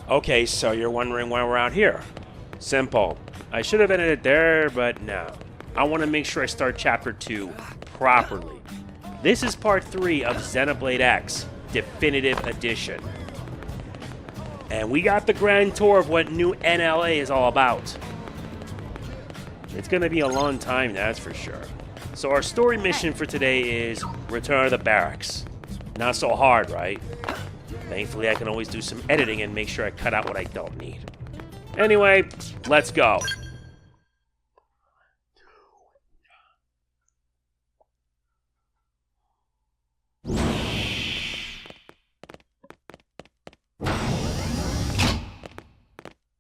Okay, so you're wondering why we're out here. Simple. I should have ended it there, but no. I want to make sure I start Chapter 2 properly. This is Part 3 of Xenoblade X, Definitive Edition. And we got the grand tour of what new NLA is all about. It's going to be a long time, that's for sure. So our story mission for today is Return to the Barracks. Not so hard, right? Thankfully, I can always do some editing and make sure I cut out what I don't need. Anyway, let's go.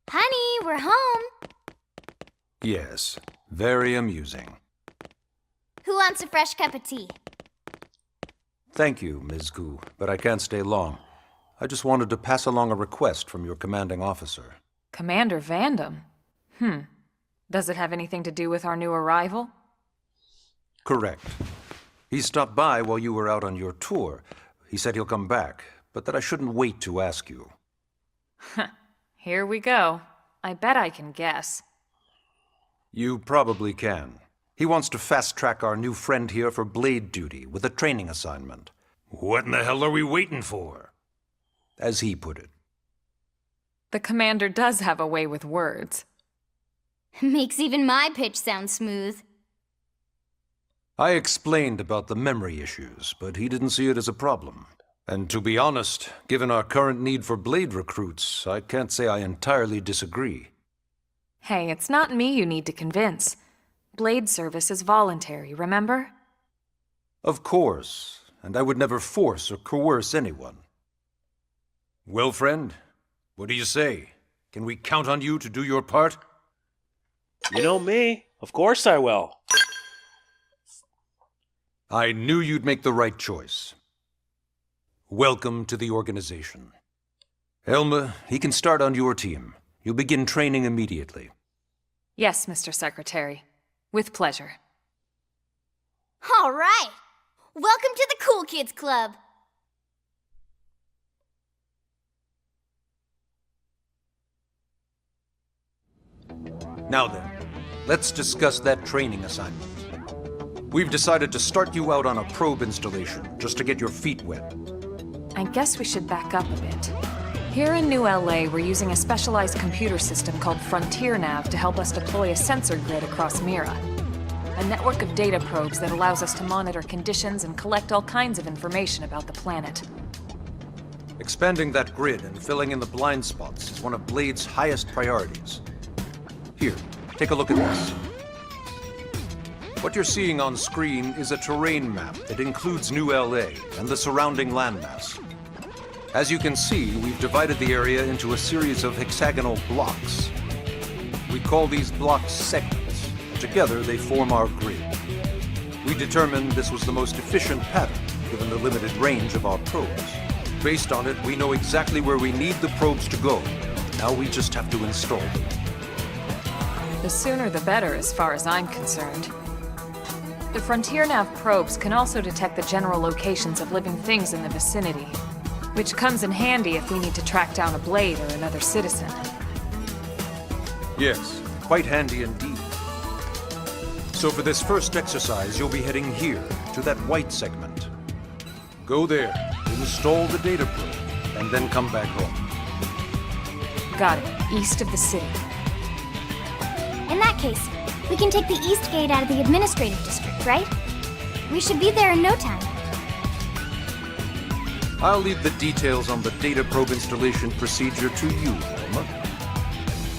Honey, we're home. Yes, very amusing. Who wants a fresh cup of tea? Thank you, Ms. Gu, but I can't stay long. I just wanted to pass along a request from your commanding officer. Commander Vandam? Does it have anything to do with our new arrival? Correct. He stopped by while you were out on your tour. He said he'll come back, but that I shouldn't wait to ask you. Here we go. I bet I can guess. You probably can. He wants to fast-track our new friend here for blade duty with a training assignment. What in the hell are we waiting for? As he put it. The commander does have a way with words. Makes even my pitch sound smooth. I explained about the memory issues, but he didn't see it as a problem. And to be honest, given our current need for blade recruits, I can't say I entirely disagree. Hey, it's not me you need to convince. Blade service is voluntary, remember? Of course, and I would never force or coerce anyone. Well, friend, what do you say? Can we count on you to do your part? You know me. Of course I will. I knew you'd make the right choice. Welcome to the organization. Elma, he can start on your team. You'll begin training immediately. Yes, Mr. Secretary. With pleasure. All right. Welcome to the Cool Kids Club. Now then, let's discuss that training assignment. We've decided to start you out on a probe installation, just to get your feet wet. I guess we should back up a bit. Here in New LA, we're using a specialized computer system called Frontier Nav to help us deploy a sensor grid across Mira. A network of data probes that allows us to monitor conditions and collect all kinds of information about the planet. Expanding that grid and filling in the blind spots is one of Blade's highest priorities. Here, take a look at this. What you're seeing on screen is a terrain map that includes New LA and the surrounding landmass. As you can see, we've divided the area into a series of hexagonal blocks. We call these blocks segments. Together, they form our grid. We determined this was the most efficient pattern, given the limited range of our probes. Based on it, we know exactly where we need the probes to go. Now we just have to install them. The sooner the better, as far as I'm concerned. The Frontier Nav probes can also detect the general locations of living things in the vicinity, which comes in handy if we need to track down a blade or another citizen. Yes, quite handy indeed. So for this first exercise, you'll be heading here, to that white segment. Go there, install the data probe, and then come back home. Got it. East of the city. In that case, we can take the East Gate out of the administrative district, right? We should be there in no time. I'll leave the details on the data probe installation procedure to you, Elma.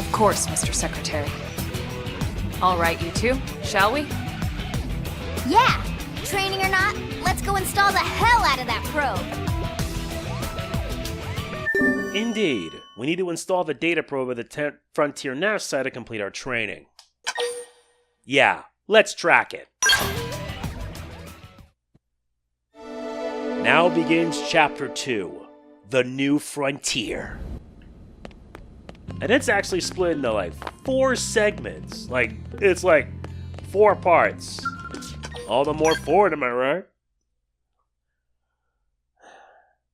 Of course, Mr. Secretary. All right, you two, shall we? Yeah! Training or not, let's go install the hell out of that probe! Indeed. We need to install the data probe at the Frontier Nav site to complete our training. Yeah, let's track it. Now begins Chapter 2, The New Frontier. And it's actually split into like 4 segments. It's like 4 parts. All the more for it, am I right?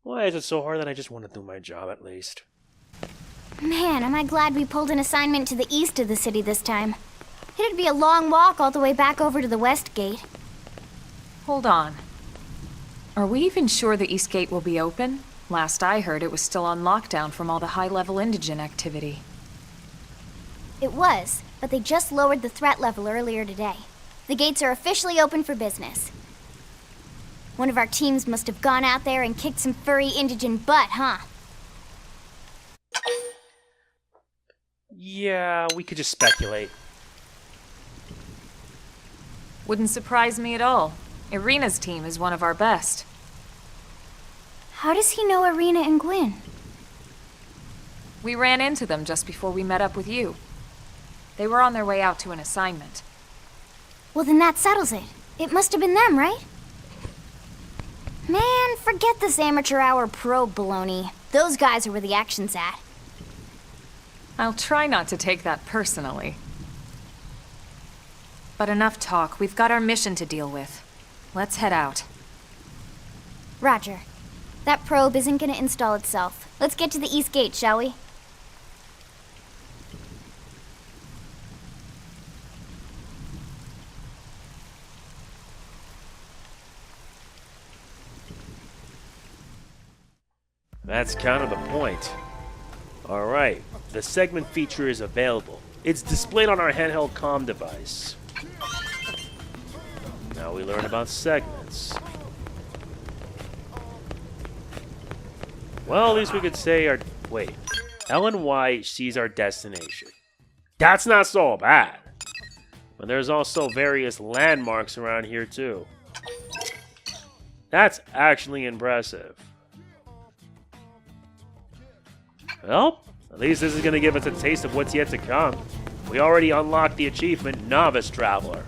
Why is it so hard that I just want to do my job at least? Man, am I glad we pulled an assignment to the east of the city this time. It'd be a long walk all the way back over to the west gate. Hold on. Are we even sure the East Gate will be open? Last I heard, it was still on lockdown from all the high-level indigent activity. It was, but they just lowered the threat level earlier today. The gates are officially open for business. One of our teams must have gone out there and kicked some furry indigent butt, huh? Yeah, we could just speculate. Wouldn't surprise me at all. Irina's team is one of our best. How does he know Irina and Gwyn? We ran into them just before we met up with you. They were on their way out to an assignment. Well, then that settles it. It must have been them, right? Man, forget this amateur hour probe baloney. Those guys are where the action's at. I'll try not to take that personally. But enough talk. We've got our mission to deal with. Let's head out. Roger. That probe isn't gonna install itself. Let's get to the East Gate, shall we? That's kind of the point. Alright, the segment feature is available. It's displayed on our handheld comm device. Now we learn about segments. Well, at least we could say our... Wait. L and Y sees our destination. That's not so bad. But there's also various landmarks around here too. That's actually impressive. Well, at least this is going to give us a taste of what's yet to come. We already unlocked the achievement, Novice Traveler.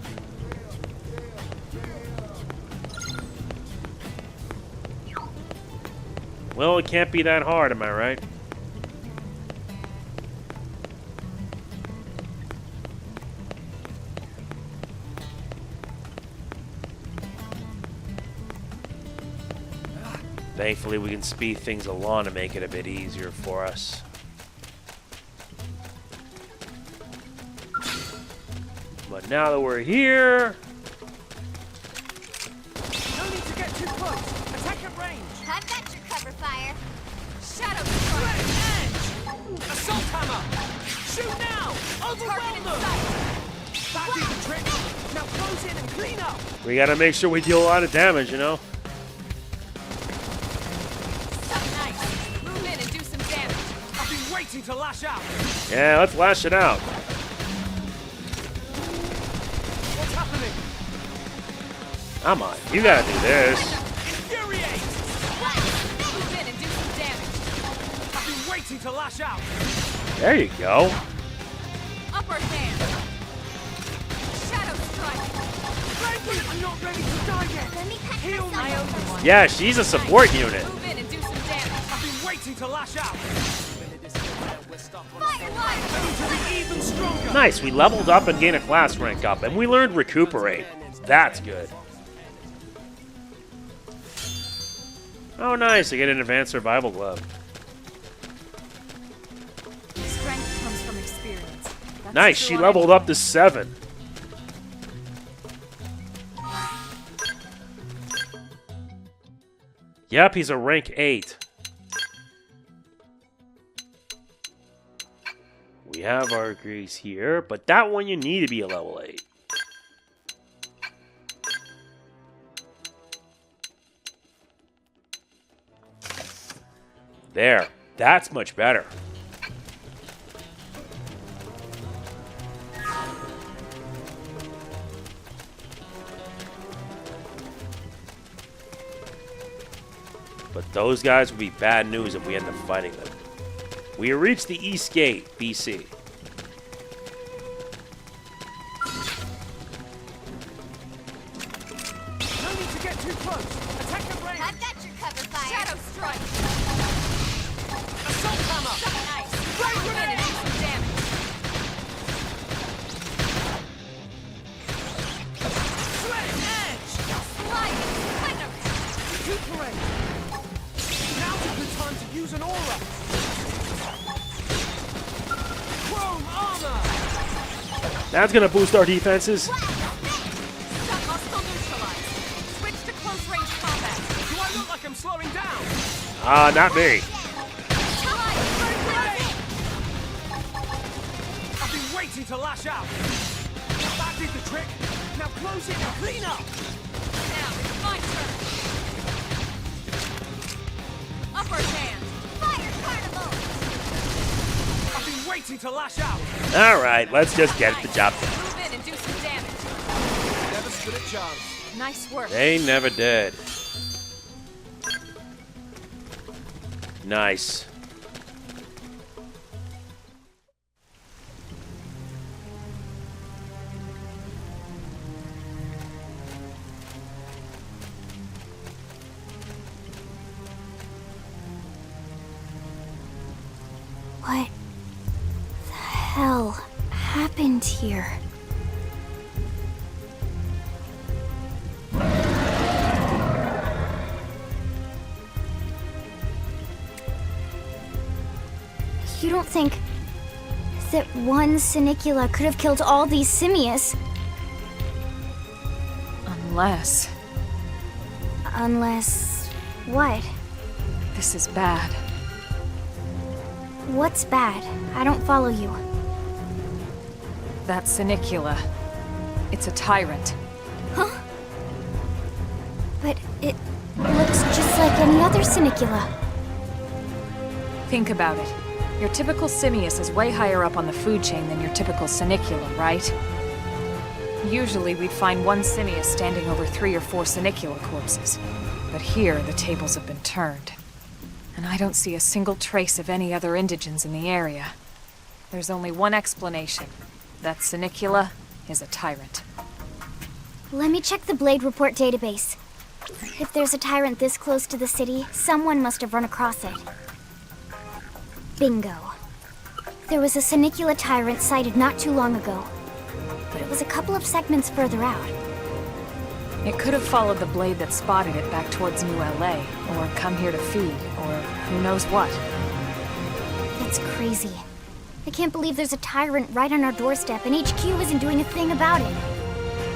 Well, it can't be that hard, am I right? Thankfully, we can speed things along to make it a bit easier for us. But now that we're here... No need to get too close. Attack at range. I've got your cover fire. Shadow Blade Edge. Assault hammer. Shoot now. Overwhelm them. That did the trick. Now close in and clean up. We gotta make sure we deal a lot of damage, you know? Move in and do some damage. I've been waiting to lash out. Yeah, let's lash it out. What's happening? Come on, you gotta do this. Infuriate. Move in and do some damage. I've been waiting to lash out. There you go. Upper hand. Shadow strike. I'm not ready to die yet. Let me patch Heal myself me. up first. Yeah, she's a support unit. Move in and do some damage. I've been waiting to lash out. Fire line! I need to be even stronger. Nice, we leveled up and gained a class rank up, and we learned Recuperate. That's good. Oh, nice, I get an advanced survival glove. Strength comes from experience. That's Nice, true she on leveled up to 7. Yep, he's a rank 8. We have our grease here, but that one you need to be a level 8. There, that's much better. But those guys would be bad news if we end up fighting them. We reached the East Gate, BC. No need to get too close. Attack at range. I've got your cover fire. Shadow strike. Assault hammer. Nice. Blade Move in and grenade. do some damage. Blade edge. Slide. Venom. Recuperate. Now's a good time to use an aura. That's gonna boost our defenses. Stop hostile neutralized. Switch to close range combat. Do I look like I'm slowing down? Not me. I've been waiting to lash out. That did the trick. Now close in and clean up. Now it's my turn. Upper hand. Fire carnival! I've been waiting to lash out. Alright, let's just get the job done. Move in and do some damage. Never stood a chance. Nice work. They never did. Nice. What the hell happened here? You don't think that one Sinicula could have killed all these simius? Unless Unless... what? this is bad. What's bad? I don't follow you. That Sinicula. It's a tyrant. Huh? But it looks just like any other Sinicula. Think about it. Your typical simius is way higher up on the food chain than your typical Sinicula, right? Usually we'd find one simius standing over 3 or 4 Sinicula corpses. But here, the tables have been turned. And I don't see a single trace of any other indigents in the area. There's only one explanation. That Sinicula is a tyrant. Let me check the Blade Report database. If there's a tyrant this close to the city, someone must have run across it. Bingo. There was a Sinicula tyrant sighted not too long ago, but it was a couple of segments further out. It could have followed the blade that spotted it back towards New LA, or come here to feed, or who knows what. That's crazy. I can't believe there's a tyrant right on our doorstep and HQ isn't doing a thing about it.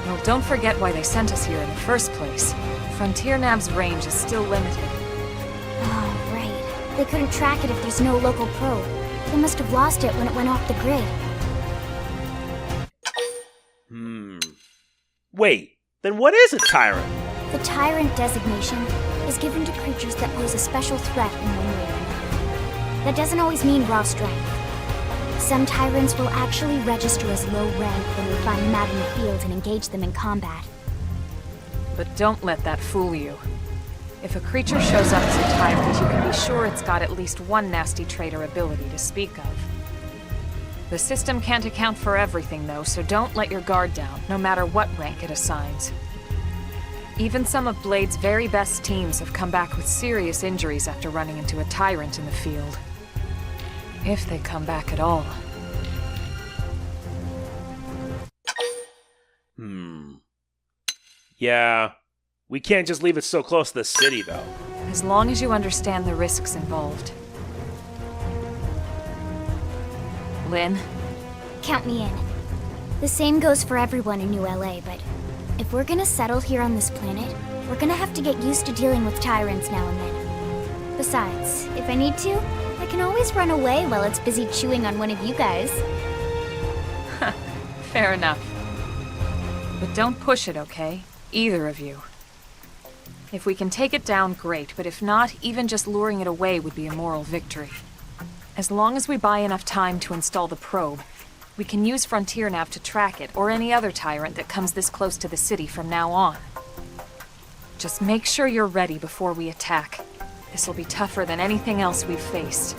Well, don't forget why they sent us here in the first place. Frontier Nav's range is still limited. Oh, right. They couldn't track it if there's no local probe. They must have lost it when it went off the grid. Wait, then what is a tyrant? The tyrant designation is given to creatures that pose a special threat in one way or another. That doesn't always mean raw strength. Some tyrants will actually register as low rank when we find them out in the field and engage them in combat. But don't let that fool you. If a creature shows up as a tyrant, you can be sure it's got at least one nasty trait or ability to speak of. The system can't account for everything, though, so don't let your guard down, no matter what rank it assigns. Even some of Blade's very best teams have come back with serious injuries after running into a tyrant in the field. If they come back at all. Yeah, we can't just leave it so close to the city, though. As long as you understand the risks involved. Lynn? Count me in. The same goes for everyone in New LA, but if we're gonna settle here on this planet, we're gonna have to get used to dealing with tyrants now and then. Besides, if I need to, I can always run away while it's busy chewing on one of you guys. Fair enough. But don't push it, okay? Either of you. If we can take it down, great, but if not, even just luring it away would be a moral victory. As long as we buy enough time to install the probe, we can use Frontier Nav to track it, or any other tyrant that comes this close to the city from now on. Just make sure you're ready before we attack. This will be tougher than anything else we've faced.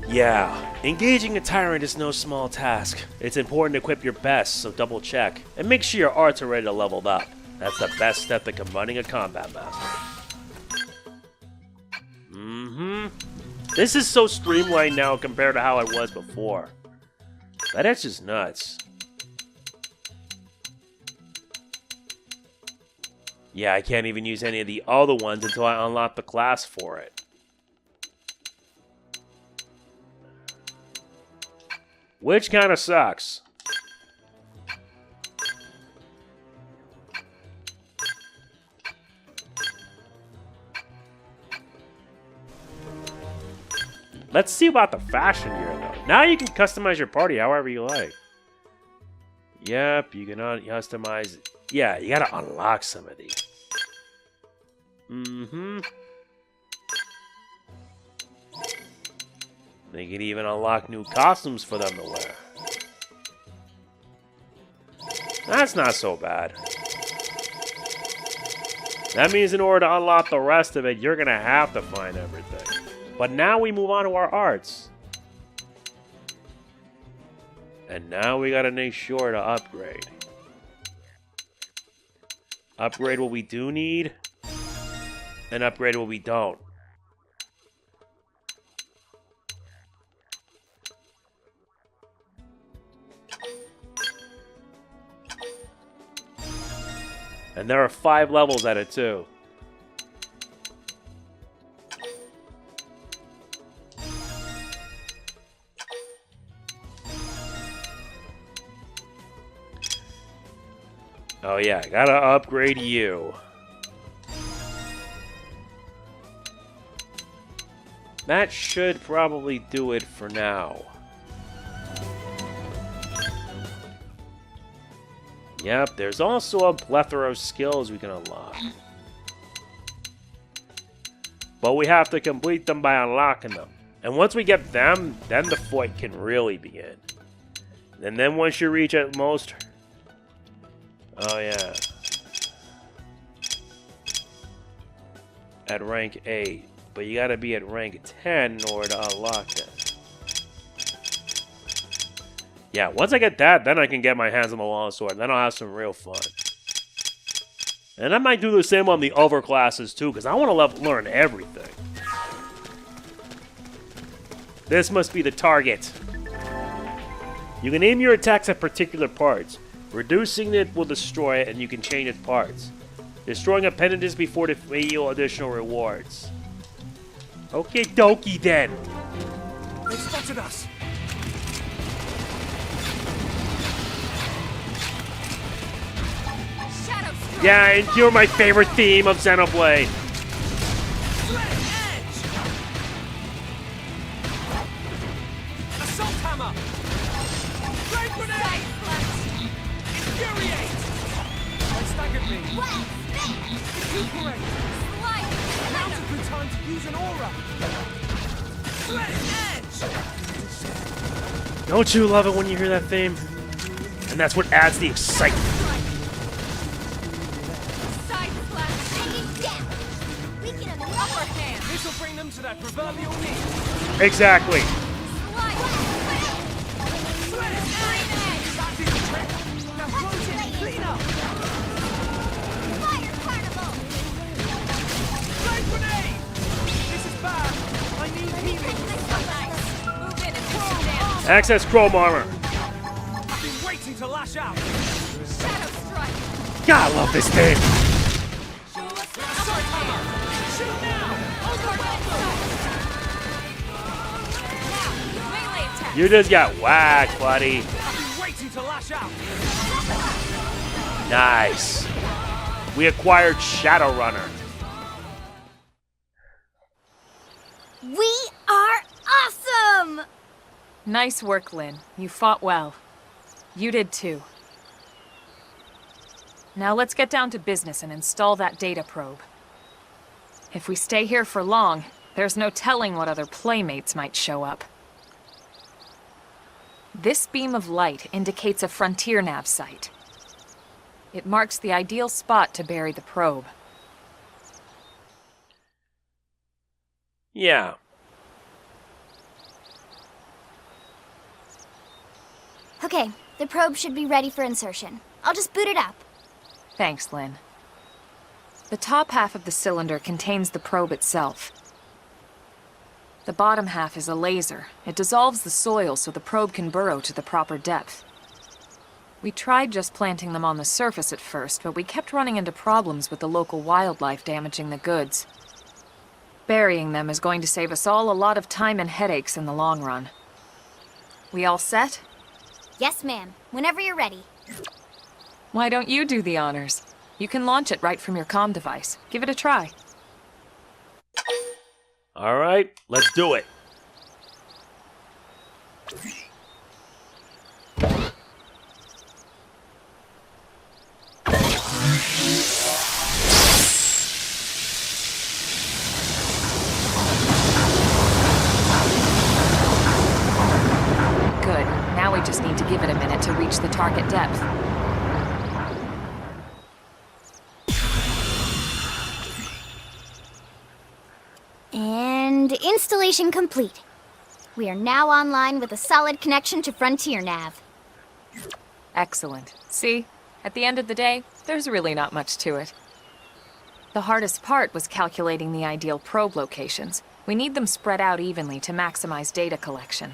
Yeah, engaging a tyrant is no small task. It's important to equip your best, so double check. And make sure your arts are ready to level up. That's the best step in combining a combat master. This is so streamlined now compared to how it was before. That's just nuts. Yeah, I can't even use any of the other ones until I unlock the class for it. Which kind of sucks. Let's see about the fashion here, though. Now you can customize your party however you like. Yep, you can customize. Yeah, you gotta unlock some of these. Mm-hmm. They can even unlock new costumes for them to wear. That's not so bad. That means in order to unlock the rest of it, you're gonna have to find everything. But now we move on to our arts. And now we gotta make sure to upgrade. Upgrade what we do need, and upgrade what we don't. And there are 5 levels at it too. Oh yeah, gotta upgrade you. That should probably do it for now. Yep, there's also a plethora of skills we can unlock. But we have to complete them by unlocking them. And once we get them, then the fight can really begin. And then once you reach at most... Oh yeah. At rank 8. But you gotta be at rank 10 in order to unlock them. Yeah, once I get that, then I can get my hands on the long sword. Then I'll have some real fun. And I might do the same on the other classes too, because I want to learn everything. This must be the target. You can aim your attacks at particular parts. Reducing it will destroy it, and you can change its parts. Destroying appendages before they yield additional rewards. Okay, dokie then. They spotted us. Yeah, and you're my favorite theme of Xenoblade. Edge. Assault hammer. Flame grenade. Infuriate. They staggered me. Recuperate. Now's a good time to use an aura. Edge. Don't you love it when you hear that theme? And that's what adds the excitement. This will bring them to that proverbial knee. Exactly. Now close in and clean up. Fire carnival! Flame grenade. This is bad. I need healing. Move in and do some damage. Access chrome armor. I've been waiting to lash out. Shadow strike. God, I love this thing. Assault hammer. Shoot now. Melee attack. You just got whacked, buddy. I've been waiting to lash out. Nice. We acquired Shadowrunner. We are awesome! Nice work, Lynn. You fought well. You did too. Now let's get down to business and install that data probe. If we stay here for long, there's no telling what other playmates might show up. This beam of light indicates a frontier nav site. It marks the ideal spot to bury the probe. Yeah. Okay, the probe should be ready for insertion. I'll just boot it up. Thanks, Lynn. The top half of the cylinder contains the probe itself. The bottom half is a laser. It dissolves the soil so the probe can burrow to the proper depth. We tried just planting them on the surface at first, but we kept running into problems with the local wildlife damaging the goods. Burying them is going to save us all a lot of time and headaches in the long run. We all set? Yes, ma'am. Whenever you're ready. Why don't you do the honors? You can launch it right from your comm device. Give it a try. All right, let's do it. Good. Now we just need to give it a minute to reach the target depth. And installation complete. We are now online with a solid connection to Frontier Nav. Excellent. See? At the end of the day, there's really not much to it. The hardest part was calculating the ideal probe locations. We need them spread out evenly to maximize data collection.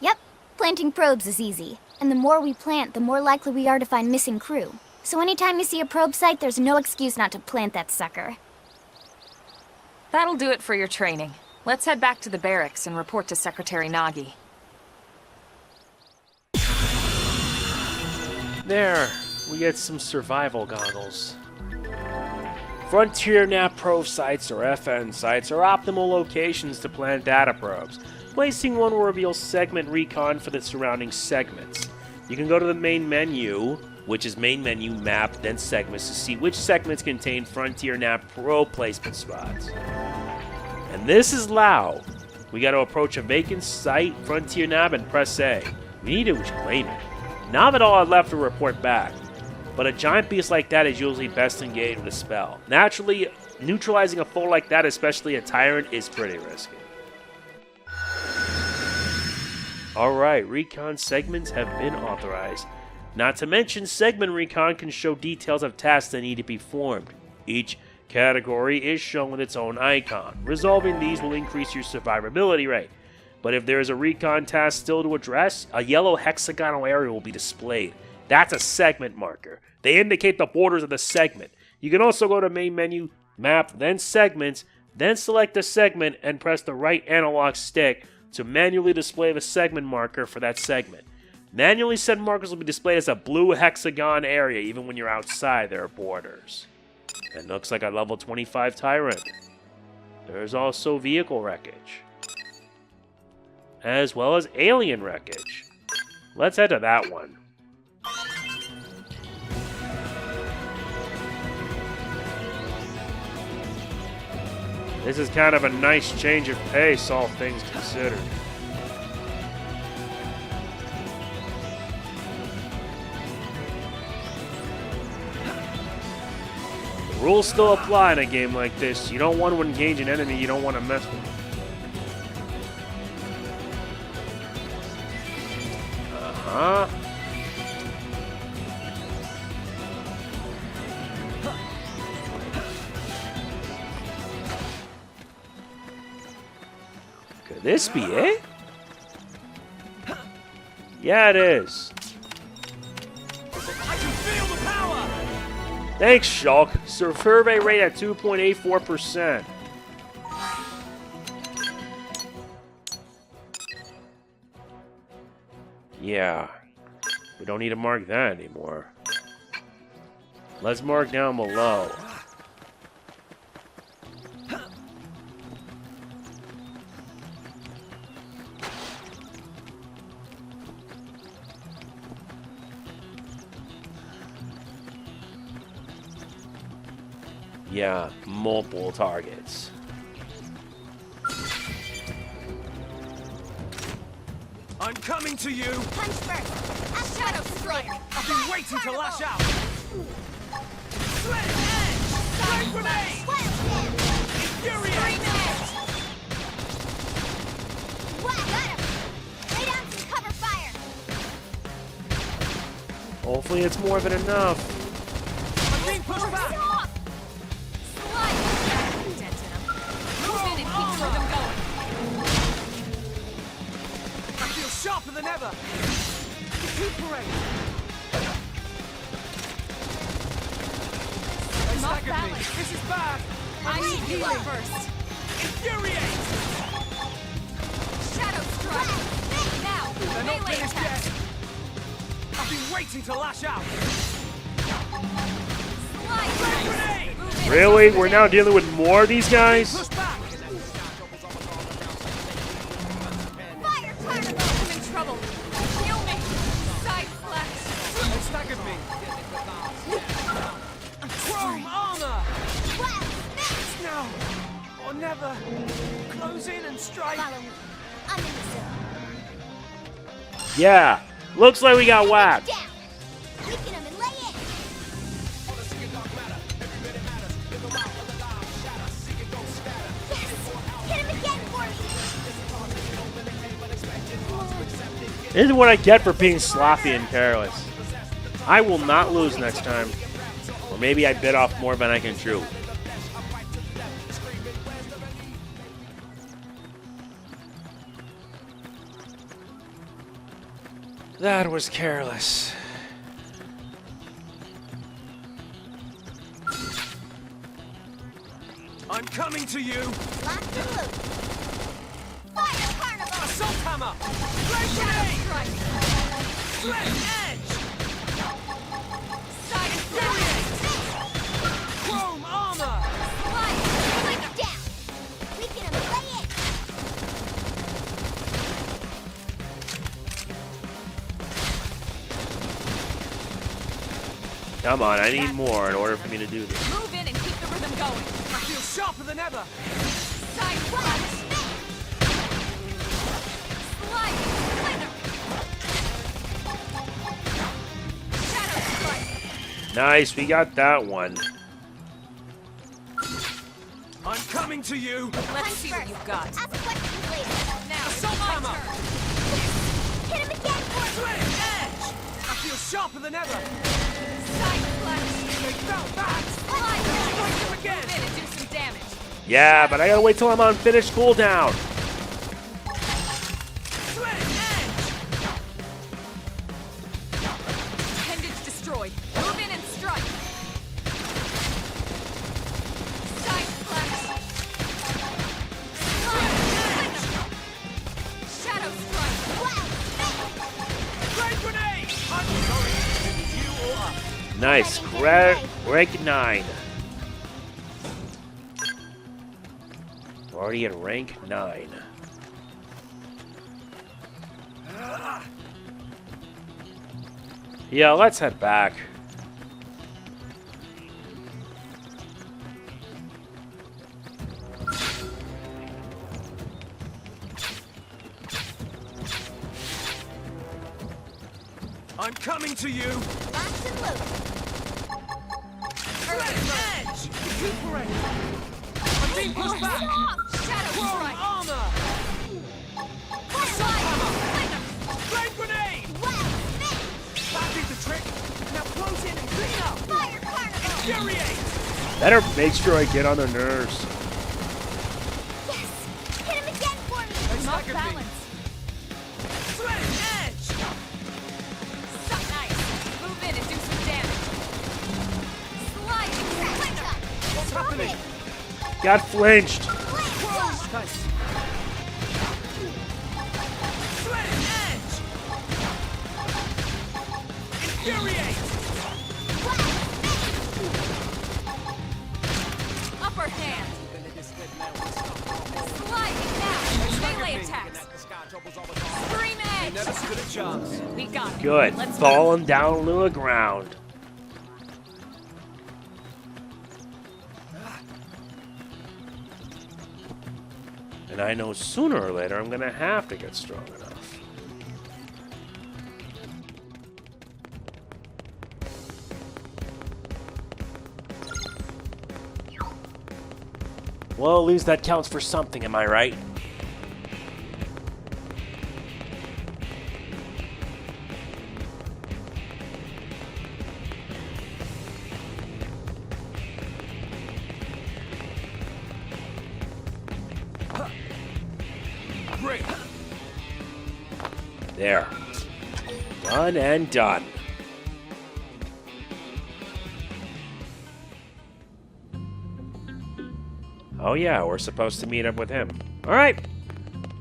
Yep, planting probes is easy. And the more we plant, the more likely we are to find missing crew. So anytime you see a probe site, there's no excuse not to plant that sucker. That'll do it for your training. Let's head back to the barracks and report to Secretary Nagi. There, we get some survival goggles. Frontier Nav probe sites, or FN sites, are optimal locations to plant data probes. Placing one will reveal segment recon for the surrounding segments. You can go to the main menu, which is main menu, map, then segments, to see which segments contain Frontier Nav probe placement spots. And this is Lao. We gotta approach a vacant site, Frontier Nav, and press A. We need to claim it. Now that all are left to report back. But a giant beast like that is usually best engaged with a spell. Naturally, neutralizing a foe like that, especially a tyrant, is pretty risky. Alright, recon segments have been authorized. Not to mention, segment recon can show details of tasks that need to be performed. Each category is shown with its own icon. Resolving these will increase your survivability rate. But if there is a recon task still to address, a yellow hexagonal area will be displayed. That's a segment marker. They indicate the borders of the segment. You can also go to main menu, map, then segments, then select the segment and press the right analog stick to manually display the segment marker for that segment. Manually set markers will be displayed as a blue hexagon area even when you're outside their borders. It looks like a level 25 tyrant. There's also vehicle wreckage, as well as alien wreckage. Let's head to that one. This is kind of a nice change of pace, all things considered. The rules still apply in a game like this. You don't want to engage an enemy you don't want to mess with. Uh-huh. Could this be it? Yeah, it is. I can feel the power! Thanks, Shulk. Survey rate at 2.84%. Yeah. We don't need to mark that anymore. Let's mark down below. Yeah, multiple targets. I'm coming to you! Punch first. A shadow strike. I've been waiting to lash out! Slit edge! Straight grenade! Infuriate! Got him. Lay down some cover fire. Hopefully it's more than enough. I'm being pushed back! Sharper than ever! Recuperate! They staggered me! This is bad! I need healing first! Infuriate! Shadow strike. Now. They're not finished yet! I've been waiting to lash out. Grenade! Really? We're now dealing with more of these guys? Push back. Fire carnival! I'm in trouble. Heal me. Side flex. They staggered me. Chrome armor. Wow! Mix! Now or never. Close in and strike. Follow me. I'm in the zone. Yeah. Looks like we got whacked. Down! Weaken him and lay in! Yes! Hit him again for me! This is what I get for being sloppy and careless. I will not lose next time. Or maybe I bit off more than I can chew. That was careless. I'm coming to you. Locked and loose! Fire carnival! Assault hammer. Blade grenade. Sledge edge. Side Chrome armor. Bring him down! Weaken him and lay in! Come on, I need more in order for me to do this. Move in and keep the rhythm going. I feel sharper than ever. Side flex. Slide. Cleaner. Shadow strike. Nice, we got that one. I'm coming to you. Let's see what you've got. Ask questions later. Now, Assault my hammer. turn. Hit him again for me! Sledge edge. I feel sharper than ever. Side flex. They fell back. Slide. Strike them again. Move in and do some damage. Yeah, but I gotta wait till I'm on finished cooldown. Sledge edge. Appendage destroyed. Move in and strike. Side flex. Shadow strike. Blade grenade. I'm sorry. You or us. Nice. Rank 9. We're already at rank 9. Yeah, let's head back. I'm coming to you. Locked and loose! Sledge edge. Recuperate. I'm being pushed back. Shadow Chrome strike. armor. Assault hammer. Blade grenade. That did the trick. Now close in and clean up. Fire carnival! Infuriate. Better make sure I get on their nerves. Yes! Hit him again for me! They Off staggered me. balance. Sledge edge. So nice. Move in and do some damage. Slide. What's happening? Got flinched. Nice. Sledge edge. Infuriate. Upper hand. Sliding now. Melee attacks. Scream edge. Never stood a chance. We got him. Good. Let's Falling down to the ground. And I know sooner or later I'm gonna have to get strong enough. Well, at least that counts for something, am I right? Great. There. Done and done. Oh yeah, we're supposed to meet up with him. Alright.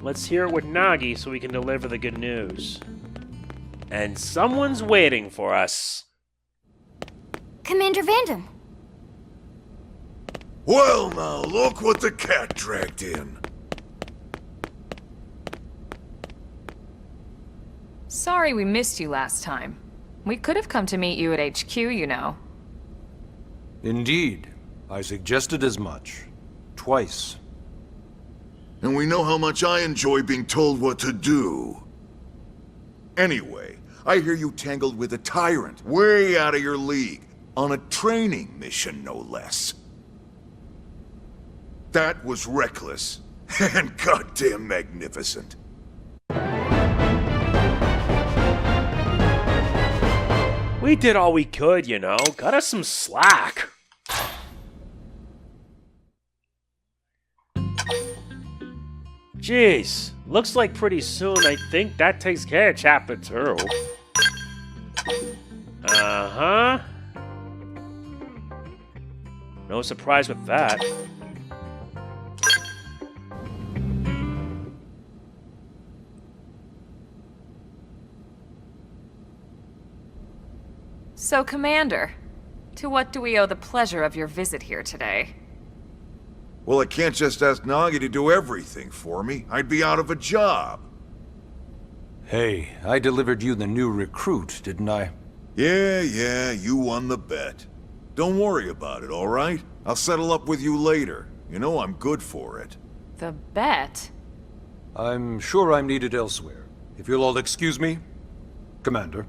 Let's hear it with Nagi so we can deliver the good news. And someone's waiting for us. Commander Vandam. Well now, look what the cat dragged in. Sorry we missed you last time. We could have come to meet you at HQ, you know. Indeed. I suggested as much. Twice. And we know how much I enjoy being told what to do. Anyway, I hear you tangled with a tyrant, way out of your league, on a training mission, no less. That was reckless, and goddamn magnificent. We did all we could, you know. Cut us some slack. Jeez, looks like pretty soon I think that takes care of Chapter 2. Uh-huh. No surprise with that. So, Commander, to what do we owe the pleasure of your visit here today? Well, I can't just ask Nagi to do everything for me. I'd be out of a job. Hey, I delivered you the new recruit, didn't I? Yeah, you won the bet. Don't worry about it, all right? I'll settle up with you later. You know I'm good for it. The bet? I'm sure I'm needed elsewhere. If you'll all excuse me, Commander.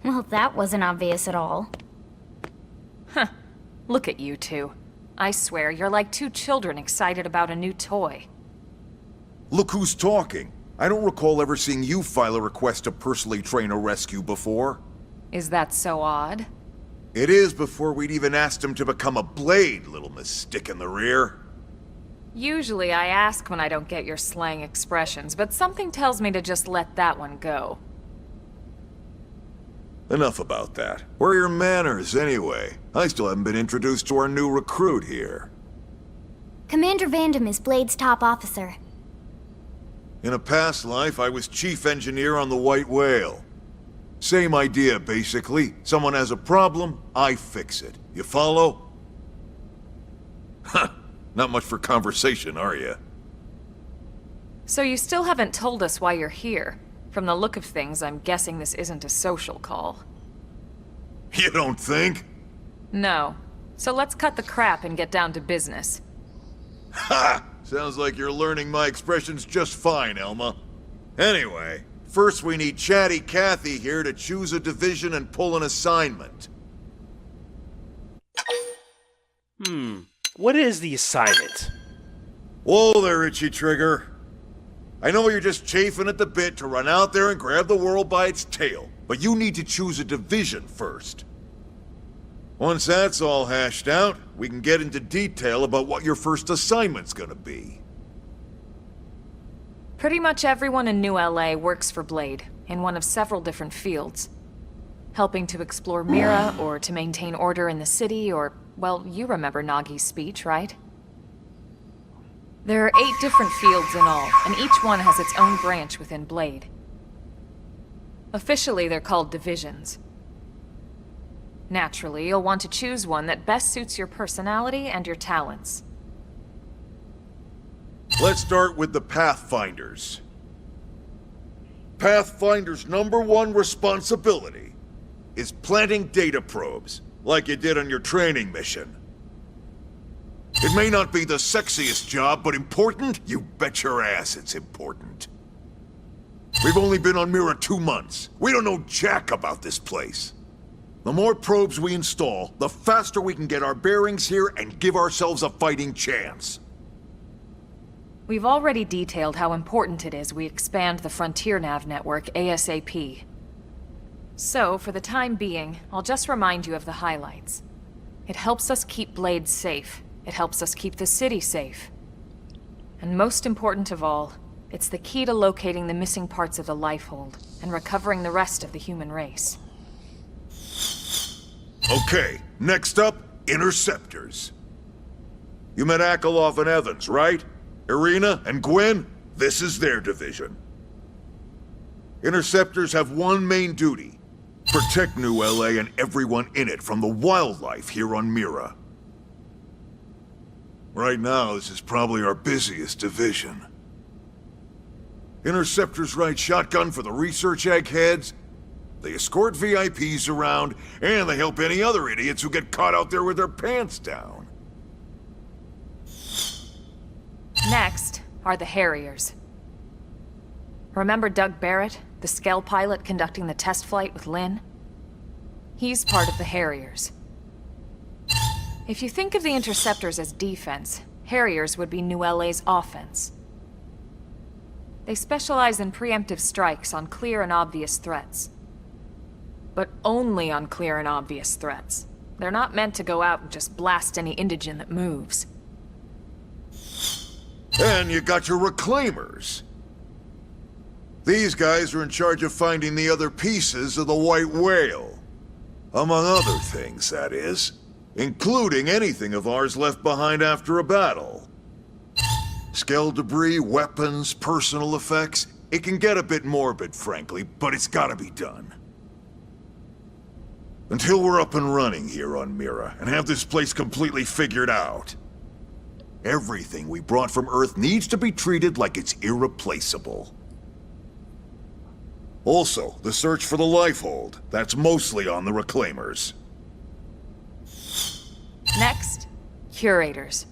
Well, that wasn't obvious at all. Huh. Look at you two. I swear, you're like two children excited about a new toy. Look who's talking. I don't recall ever seeing you file a request to personally train a rescue before. Is that so odd? It is before we'd even asked him to become a blade, little miss stick in the rear. Usually I ask when I don't get your slang expressions, but something tells me to just let that one go. Enough about that. Where are your manners, anyway? I still haven't been introduced to our new recruit here. Commander Vandam is Blade's top officer. In a past life, I was chief engineer on the White Whale. Same idea, basically. Someone has a problem, I fix it. You follow? Huh. Not much for conversation, are you? So you still haven't told us why you're here. From the look of things, I'm guessing this isn't a social call. You don't think? No. So let's cut the crap and get down to business. Ha! Sounds like you're learning my expressions just fine, Elma. Anyway, first we need Chatty Cathy here to choose a division and pull an assignment. What is the assignment? Whoa there, Itchy Trigger. I know you're just chafing at the bit to run out there and grab the world by its tail, but you need to choose a division first. Once that's all hashed out, we can get into detail about what your first assignment's gonna be. Pretty much everyone in New LA works for BLADE, in one of several different fields. Helping to explore Mira, or to maintain order in the city, or, well, you remember Nagi's speech, right? There are 8 different fields in all, and each one has its own branch within BLADE. Officially, they're called divisions. Naturally, you'll want to choose one that best suits your personality and your talents. Let's start with the Pathfinders. Pathfinder's #1 responsibility is planting data probes, like you did on your training mission. It may not be the sexiest job, but important? You bet your ass it's important. We've only been on Mira 2 months. We don't know jack about this place. The more probes we install, the faster we can get our bearings here and give ourselves a fighting chance. We've already detailed how important it is we expand the Frontier Nav network ASAP. So, for the time being, I'll just remind you of the highlights. It helps us keep BLADE safe. It helps us keep the city safe. And most important of all, it's the key to locating the missing parts of the Lifehold and recovering the rest of the human race. Okay, next up, Interceptors. You met Akalov and Evans, right? Irina and Gwen, this is their division. Interceptors have one main duty. Protect New LA and everyone in it from the wildlife here on Mira. Right now, this is probably our busiest division. Interceptors ride shotgun for the research eggheads, they escort VIPs around, and they help any other idiots who get caught out there with their pants down. Next are the Harriers. Remember Doug Barrett, the Skell pilot conducting the test flight with Lynn? He's part of the Harriers. If you think of the Interceptors as defense, Harriers would be New LA's offense. They specialize in preemptive strikes on clear and obvious threats. But only on clear and obvious threats. They're not meant to go out and just blast any indigen that moves. And you got your Reclaimers. These guys are in charge of finding the other pieces of the White Whale. Among other things, that is. Including anything of ours left behind after a battle. Skell debris, weapons, personal effects. It can get a bit morbid, frankly, but it's gotta be done. Until we're up and running here on Mira, and have this place completely figured out. Everything we brought from Earth needs to be treated like it's irreplaceable. Also, the search for the Lifehold. That's mostly on the Reclaimers. Next, Curators.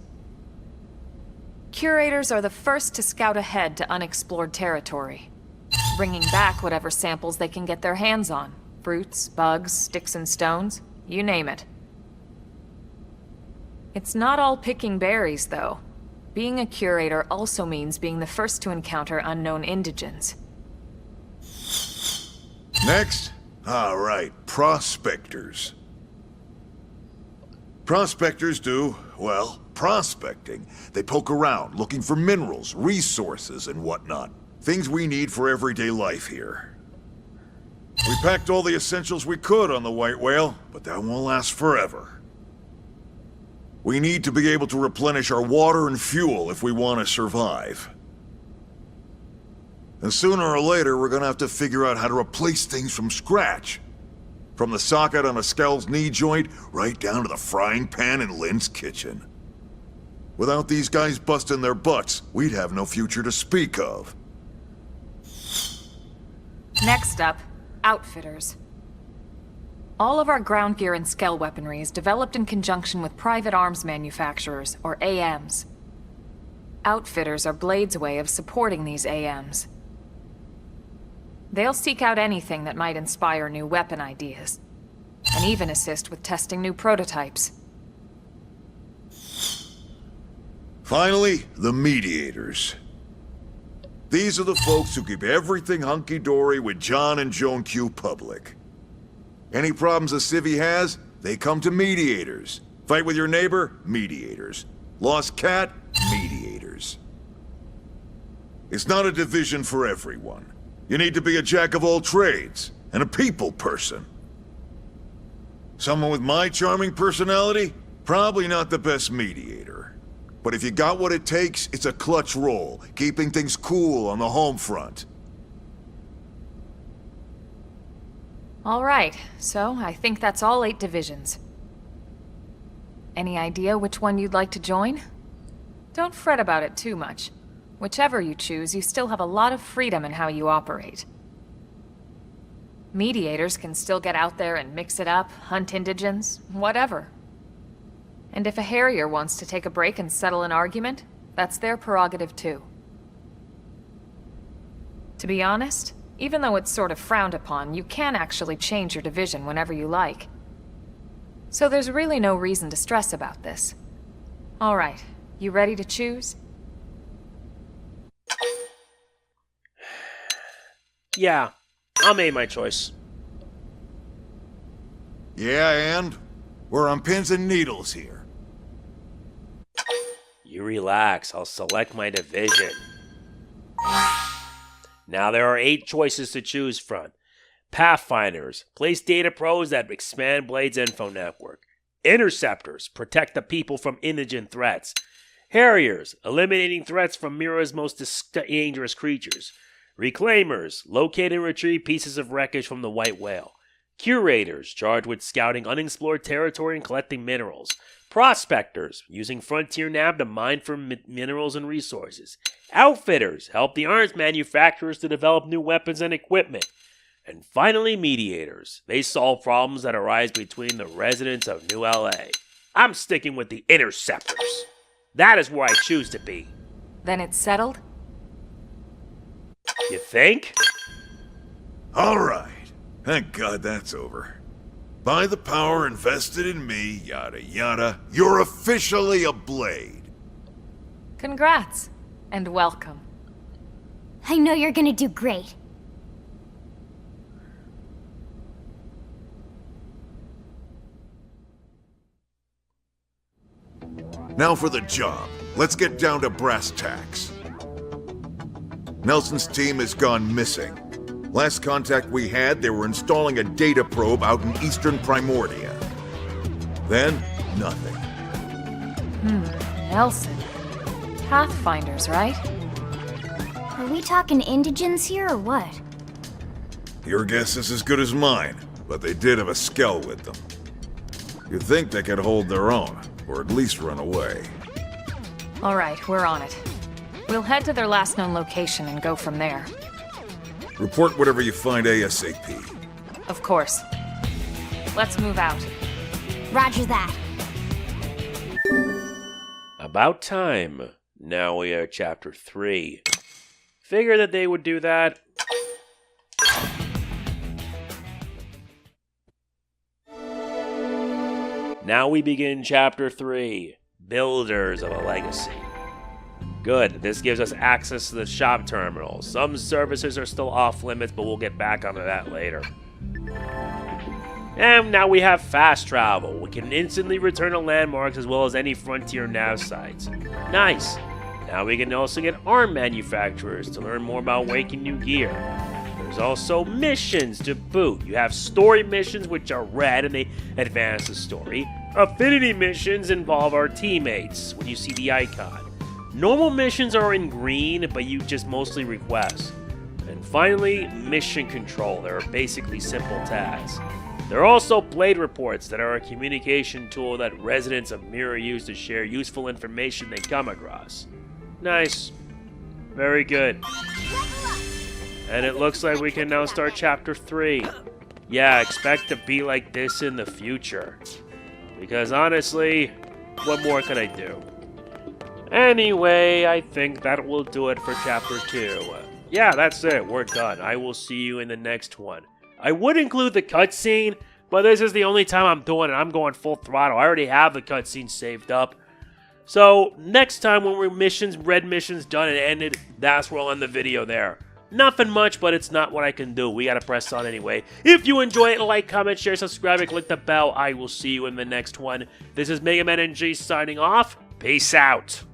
Curators are the first to scout ahead to unexplored territory, bringing back whatever samples they can get their hands on. Fruits, bugs, sticks and stones, you name it. It's not all picking berries, though. Being a curator also means being the first to encounter unknown indigens. Next? All right, prospectors. Prospectors do, well, prospecting. They poke around, looking for minerals, resources, and whatnot. Things we need for everyday life here. We packed all the essentials we could on the White Whale, but that won't last forever. We need to be able to replenish our water and fuel if we want to survive. And sooner or later, we're gonna have to figure out how to replace things from scratch. From the socket on a Skell's knee joint, right down to the frying pan in Lynn's kitchen. Without these guys busting their butts, we'd have no future to speak of. Next up, Outfitters. All of our ground gear and Skell weaponry is developed in conjunction with private arms manufacturers, or AMs. Outfitters are Blade's way of supporting these AMs. They'll seek out anything that might inspire new weapon ideas, and even assist with testing new prototypes. Finally, the Mediators. These are the folks who keep everything hunky-dory with John and Joan Q public. Any problems a civvy has, they come to Mediators. Fight with your neighbor? Mediators. Lost cat? Mediators. It's not a division for everyone. You need to be a jack of all trades, and a people person. Someone with my charming personality? Probably not the best mediator. But if you got what it takes, it's a clutch role, keeping things cool on the home front. All right, so I think that's all 8 divisions. Any idea which one you'd like to join? Don't fret about it too much. Whichever you choose, you still have a lot of freedom in how you operate. Mediators can still get out there and mix it up, hunt indigens, whatever. And if a Harrier wants to take a break and settle an argument, that's their prerogative too. To be honest, even though it's sort of frowned upon, you can actually change your division whenever you like. So there's really no reason to stress about this. All right, you ready to choose? Yeah, I made my choice. Yeah, and? We're on pins and needles here. You relax, I'll select my division. Now there are 8 choices to choose from. Pathfinders, place data pros that expand Blade's info network. Interceptors, protect the people from indigen threats. Harriers, eliminating threats from Mira's most dangerous creatures. Reclaimers, locate and retrieve pieces of wreckage from the White Whale. Curators, charged with scouting unexplored territory and collecting minerals. Prospectors, using Frontier Nav to mine for minerals and resources. Outfitters, help the arms manufacturers to develop new weapons and equipment. And finally, mediators. They solve problems that arise between the residents of New LA. I'm sticking with the Interceptors. That is where I choose to be. Then it's settled? You think? All right. Thank God that's over. By the power invested in me, yada yada, you're officially a Blade. Congrats. And welcome. I know you're gonna do great. Now for the job. Let's get down to brass tacks. Nelson's team has gone missing. Last contact we had, they were installing a data probe out in eastern Primordia. Then, nothing. Nelson. Pathfinders, right? Are we talking indigents here or what? Your guess is as good as mine, but they did have a skell with them. You'd think they could hold their own, or at least run away. All right, we're on it. We'll head to their last known location and go from there. Report whatever you find ASAP. Of course. Let's move out. Roger that. About time. Now we are chapter 3. Figure that they would do that. Now we begin chapter 3. Builders of a Legacy. Good, this gives us access to the shop terminal. Some services are still off limits, but we'll get back onto that later. And now we have fast travel. We can instantly return to landmarks as well as any Frontier Nav sites. Nice! Now we can also get arm manufacturers to learn more about making new gear. There's also missions to boot. You have story missions, which are red and they advance the story. Affinity missions involve our teammates when you see the icon. Normal missions are in green, but you just mostly request. And finally, mission control. There are basically simple tasks. There are also Blade reports that are a communication tool that residents of Mira use to share useful information they come across. Nice. Very good. And it looks like we can now start chapter 3. Yeah, expect to be like this in the future. Because honestly, what more could I do? Anyway, I think that will do it for chapter 2. Yeah, that's it. We're done. I will see you in the next one. I would include the cutscene, but this is the only time I'm doing it. I'm going full throttle. I already have the cutscene saved up. So, next time when we're red missions done and ended, that's where I'll end the video there. Nothing much, but it's not what I can do. We gotta press on anyway. If you enjoy it, like, comment, share, subscribe, and click the bell. I will see you in the next one. This is MegamanNG signing off. Peace out.